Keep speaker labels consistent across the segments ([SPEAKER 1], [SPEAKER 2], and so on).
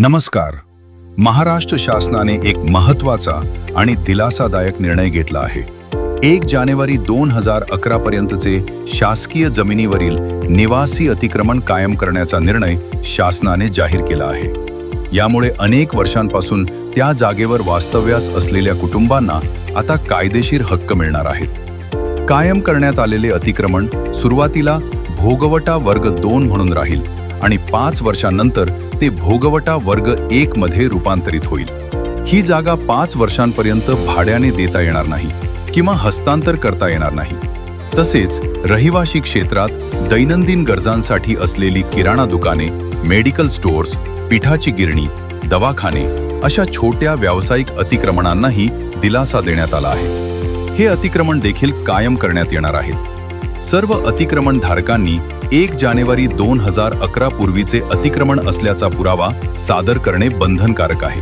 [SPEAKER 1] नमस्कार. महाराष्ट्र शासनाने एक महत्त्वाचा आणि दिलासादायक निर्णय घेतला आहे. 1 जानेवारी 2011 पर्यंतचे शासकीय जमिनीवरील निवासी अतिक्रमण कायम करण्याचा निर्णय शासनाने जाहीर केला आहे. यामुळे अनेक वर्षांपासून त्या जागेवर वास्तव्यास असलेल्या कुटुंबांना आता कायदेशीर हक्क मिळणार आहेत. कायम करण्यात आलेले अतिक्रमण सुरुवातीला भोगवटा वर्ग 2 म्हणून राहील आणि 5 वर्षांनंतर ते भोगवटा वर्ग 1 मध्ये रूपांतरित होईल. ही जागा 5 वर्षांपर्यंत भाड्याने देता येणार नाही किंवा हस्तांतर करता येणार नाही. तसेच रहिवासी क्षेत्रात दैनंदिन गरजांसाठी असलेली किराणा दुकाने, मेडिकल स्टोअर्स, पिठाची गिरणी, दवाखाने अशा छोट्या व्यावसायिक अतिक्रमणांनाही दिलासा देण्यात आला आहे. हे अतिक्रमण देखील कायम करण्यात येणार आहेत. सर्व अतिक्रमण धारकांनी 1 जानेवारी 2011 पूर्वीचे अतिक्रमण असल्याचा पुरावा सादर करणे बंधनकारक आहे.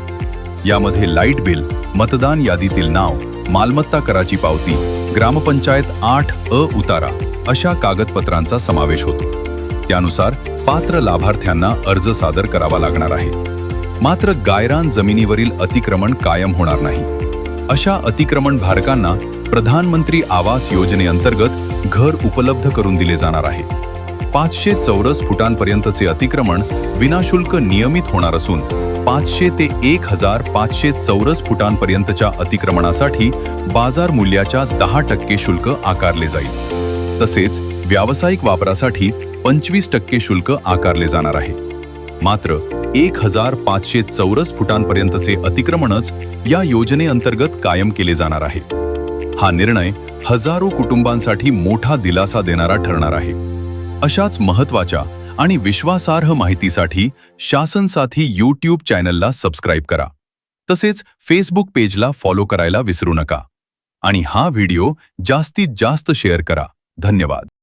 [SPEAKER 1] यामध्ये लाईट बिल, मतदान यादीतील नाव, मालमत्ता कराची पावती, ग्रामपंचायत 8 उतारा अशा कागदपत्रांचा समावेश होतो. त्यानुसार पात्र लाभार्थ्यांना अर्ज सादर करावा लागणार आहे. मात्र गायरान जमिनीवरील अतिक्रमण कायम होणार नाही. अशा अतिक्रमण धारकांना प्रधानमंत्री आवास योजनेअंतर्गत घर उपलब्ध करून दिले जाणार आहे. 500 चौरस फुटांपर्यंतचे अतिक्रमण विनाशुल्क नियमित होणार असून 500 ते 1500 चौरस फुटांपर्यंतच्या अतिक्रमणासाठी बाजार मूल्याच्या 10% शुल्क आकारले जाईल. तसेच व्यावसायिक वापरासाठी 25% शुल्क आकारले जाणार आहे. मात्र 1500 चौरस फुटांपर्यंतचे अतिक्रमणच या योजनेअंतर्गत कायम केले जाणार आहे. हा निर्णय हजारो कुटुंबांसाठी मोठा दिलासा देणारा ठरणार आहे. अशाच महत्त्वाच्या आणि विश्वासार्ह माहितीसाठी शासन साथी YouTube चॅनलला सबस्क्राईब करा. तसेच फेसबुक पेजला फॉलो करायला विसरू नका. आणि हा व्हिडिओ जास्तीत जास्त शेअर करा. धन्यवाद.